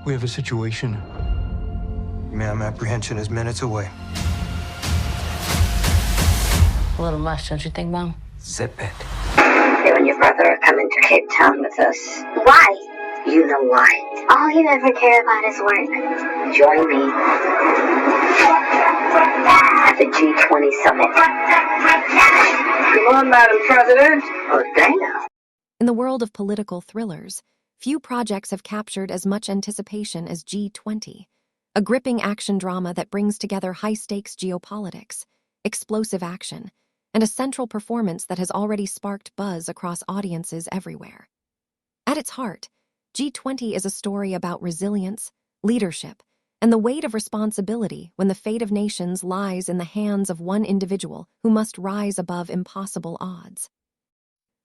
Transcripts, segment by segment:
We have a situation. Ma'am, apprehension is minutes away. A little much, don't you think, Mom? Zip it. You and your brother are coming to Cape Town with us. Why? You know why. All you ever care about is work. Join me at the G20 Summit. Come on, Madam President. Oh, Dana. In the world of political thrillers, few projects have captured as much anticipation as G20, a gripping action drama that brings together high-stakes geopolitics, explosive action, and a central performance that has already sparked buzz across audiences everywhere. At its heart, G20 is a story about resilience, leadership, and the weight of responsibility when the fate of nations lies in the hands of one individual who must rise above impossible odds.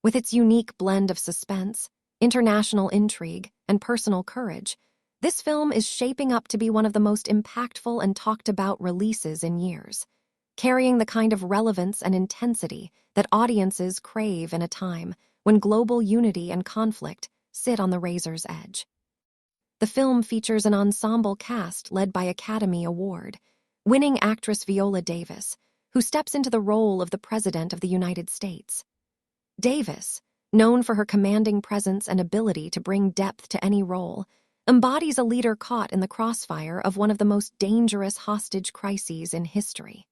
With its unique blend of suspense, international intrigue, and personal courage, this film is shaping up to be one of the most impactful and talked-about releases in years, carrying the kind of relevance and intensity that audiences crave in a time when global unity and conflict sit on the razor's edge. The film features an ensemble cast led by Academy Award-winning actress Viola Davis, who steps into the role of the President of the United States. Davis, known for her commanding presence and ability to bring depth to any role, embodies a leader caught in the crossfire of one of the most dangerous hostage crises in history.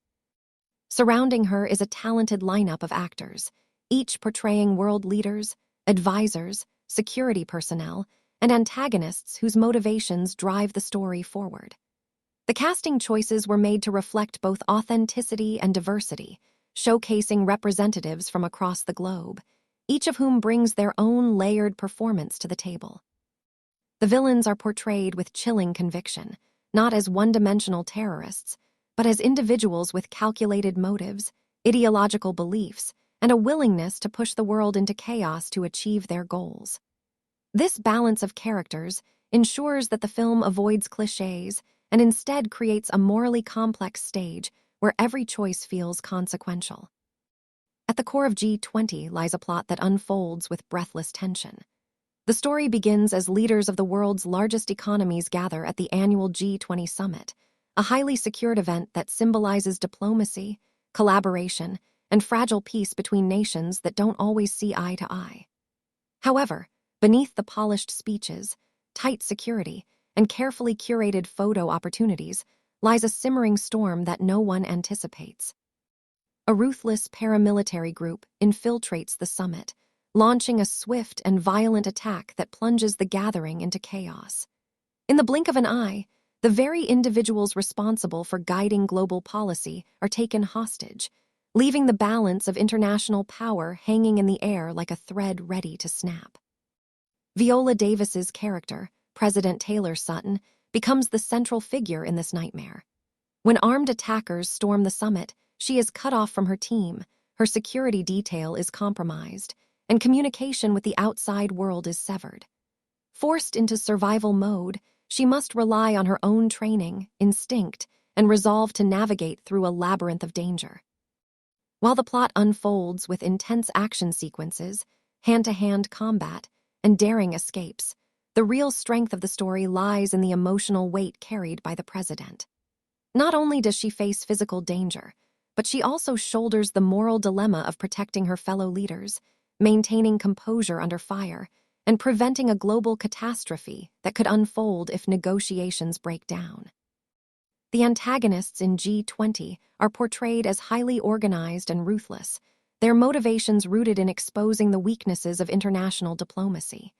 Surrounding her is a talented lineup of actors, each portraying world leaders, advisors, security personnel, and antagonists whose motivations drive the story forward. The casting choices were made to reflect both authenticity and diversity, showcasing representatives from across the globe, each of whom brings their own layered performance to the table. The villains are portrayed with chilling conviction, not as one-dimensional terrorists, but as individuals with calculated motives, ideological beliefs, and a willingness to push the world into chaos to achieve their goals. This balance of characters ensures that the film avoids clichés and instead creates a morally complex stage where every choice feels consequential. At the core of G20 lies a plot that unfolds with breathless tension. The story begins as leaders of the world's largest economies gather at the annual G20 Summit, a highly secured event that symbolizes diplomacy, collaboration, and fragile peace between nations that don't always see eye to eye. However, beneath the polished speeches, tight security, and carefully curated photo opportunities lies a simmering storm that no one anticipates. A ruthless paramilitary group infiltrates the summit, launching a swift and violent attack that plunges the gathering into chaos. In the blink of an eye, the very individuals responsible for guiding global policy are taken hostage, leaving the balance of international power hanging in the air like a thread ready to snap. Viola Davis's character, President Taylor Sutton, becomes the central figure in this nightmare. When armed attackers storm the summit, she is cut off from her team, her security detail is compromised, and communication with the outside world is severed. Forced into survival mode, she must rely on her own training, instinct, and resolve to navigate through a labyrinth of danger. While the plot unfolds with intense action sequences, hand-to-hand combat, and daring escapes, the real strength of the story lies in the emotional weight carried by the president. Not only does she face physical danger, but she also shoulders the moral dilemma of protecting her fellow leaders, maintaining composure under fire, and preventing a global catastrophe that could unfold if negotiations break down. The antagonists in G20 are portrayed as highly organized and ruthless, their motivations rooted in exposing the weaknesses of international diplomacy.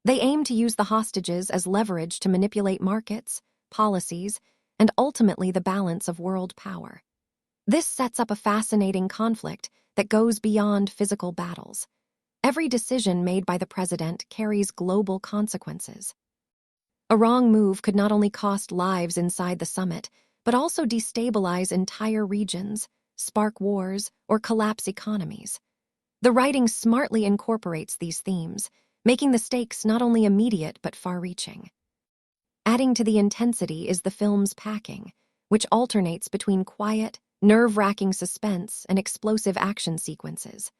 They aim to use the hostages as leverage to manipulate markets, policies, and ultimately the balance of world power. This sets up a fascinating conflict that goes beyond physical battles. Every decision made by the president carries global consequences. A wrong move could not only cost lives inside the summit, but also destabilize entire regions, spark wars, or collapse economies. The writing smartly incorporates these themes, making the stakes not only immediate but far-reaching. Adding to the intensity is the film's packing, which alternates between quiet, nerve-wracking suspense and explosive action sequences.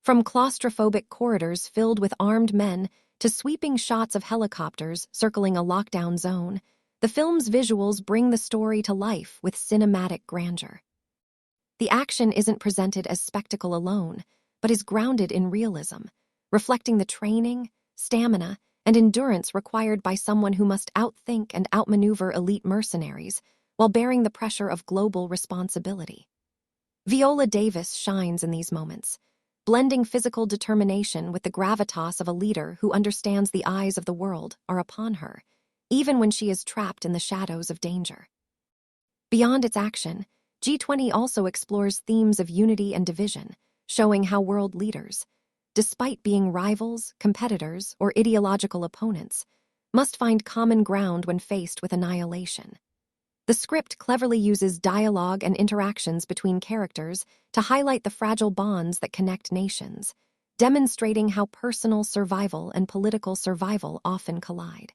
From claustrophobic corridors filled with armed men to sweeping shots of helicopters circling a lockdown zone, the film's visuals bring the story to life with cinematic grandeur. The action isn't presented as spectacle alone, but is grounded in realism, reflecting the training, stamina, and endurance required by someone who must outthink and outmaneuver elite mercenaries while bearing the pressure of global responsibility. Viola Davis shines in these moments, blending physical determination with the gravitas of a leader who understands the eyes of the world are upon her, even when she is trapped in the shadows of danger. Beyond its action, G20 also explores themes of unity and division, showing how world leaders, despite being rivals, competitors, or ideological opponents, must find common ground when faced with annihilation. The script cleverly uses dialogue and interactions between characters to highlight the fragile bonds that connect nations, demonstrating how personal survival and political survival often collide.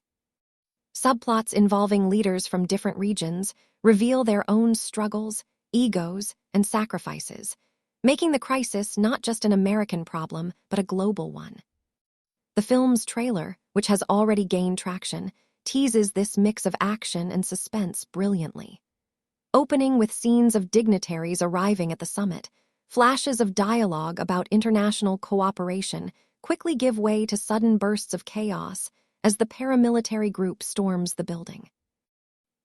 Subplots involving leaders from different regions reveal their own struggles, egos, and sacrifices, making the crisis not just an American problem, but a global one. The film's trailer, which has already gained traction, teases this mix of action and suspense brilliantly. Opening with scenes of dignitaries arriving at the summit, flashes of dialogue about international cooperation quickly give way to sudden bursts of chaos as the paramilitary group storms the building.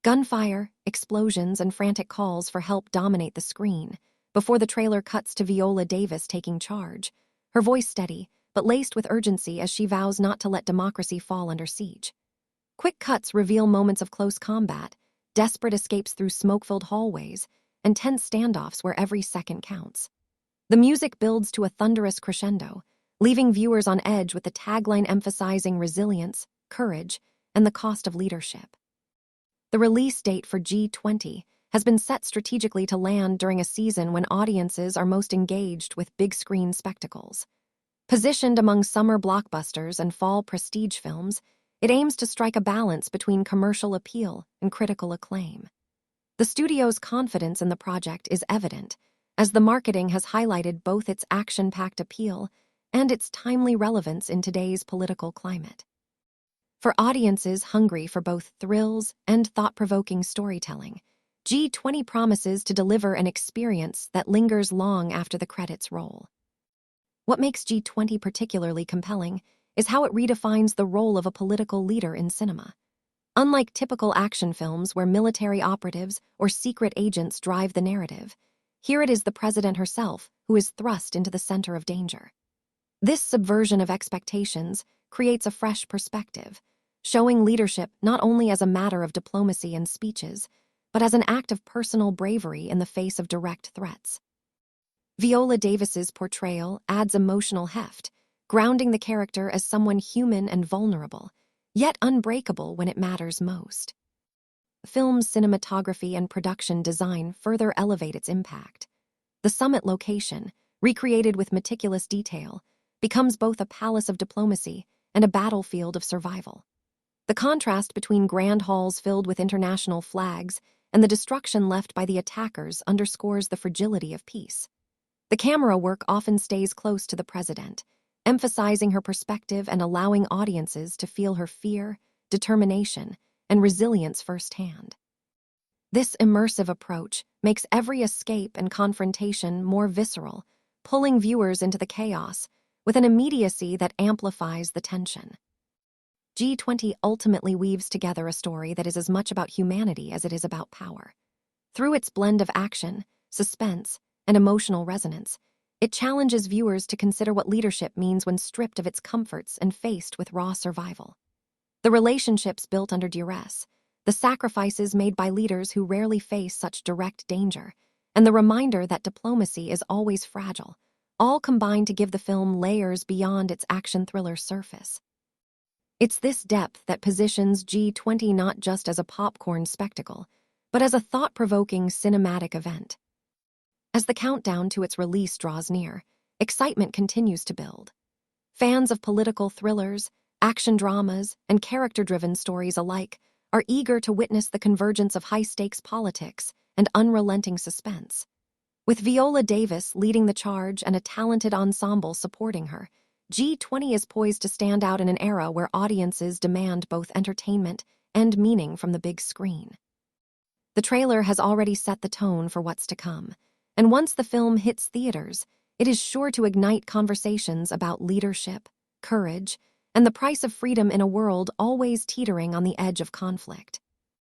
Gunfire, explosions, and frantic calls for help dominate the screen before the trailer cuts to Viola Davis taking charge, her voice steady but laced with urgency as she vows not to let democracy fall under siege. Quick cuts reveal moments of close combat, desperate escapes through smoke-filled hallways, and tense standoffs where every second counts. The music builds to a thunderous crescendo, leaving viewers on edge with the tagline emphasizing resilience, courage, and the cost of leadership. The release date for G20 has been set strategically to land during a season when audiences are most engaged with big-screen spectacles. Positioned among summer blockbusters and fall prestige films, it aims to strike a balance between commercial appeal and critical acclaim. The studio's confidence in the project is evident, as the marketing has highlighted both its action-packed appeal and its timely relevance in today's political climate. For audiences hungry for both thrills and thought-provoking storytelling, G20 promises to deliver an experience that lingers long after the credits roll. What makes G20 particularly compelling is how it redefines the role of a political leader in cinema. Unlike typical action films where military operatives or secret agents drive the narrative, here it is the president herself who is thrust into the center of danger. This subversion of expectations creates a fresh perspective, showing leadership not only as a matter of diplomacy and speeches, but as an act of personal bravery in the face of direct threats. Viola Davis's portrayal adds emotional heft, grounding the character as someone human and vulnerable, yet unbreakable when it matters most. The film's cinematography and production design further elevate its impact. The summit location, recreated with meticulous detail, becomes both a palace of diplomacy and a battlefield of survival. The contrast between grand halls filled with international flags and the destruction left by the attackers underscores the fragility of peace. The camera work often stays close to the president, emphasizing her perspective and allowing audiences to feel her fear, determination, and resilience firsthand. This immersive approach makes every escape and confrontation more visceral, pulling viewers into the chaos with an immediacy that amplifies the tension. G20 ultimately weaves together a story that is as much about humanity as it is about power. Through its blend of action, suspense, and emotional resonance, it challenges viewers to consider what leadership means when stripped of its comforts and faced with raw survival. The relationships built under duress, the sacrifices made by leaders who rarely face such direct danger, and the reminder that diplomacy is always fragile, all combine to give the film layers beyond its action thriller surface. It's this depth that positions G20 not just as a popcorn spectacle, but as a thought-provoking cinematic event. As the countdown to its release draws near, excitement continues to build. Fans of political thrillers, action dramas, and character-driven stories alike are eager to witness the convergence of high-stakes politics and unrelenting suspense. With Viola Davis leading the charge and a talented ensemble supporting her, G20 is poised to stand out in an era where audiences demand both entertainment and meaning from the big screen. The trailer has already set the tone for what's to come, and once the film hits theaters, it is sure to ignite conversations about leadership, courage, and the price of freedom in a world always teetering on the edge of conflict.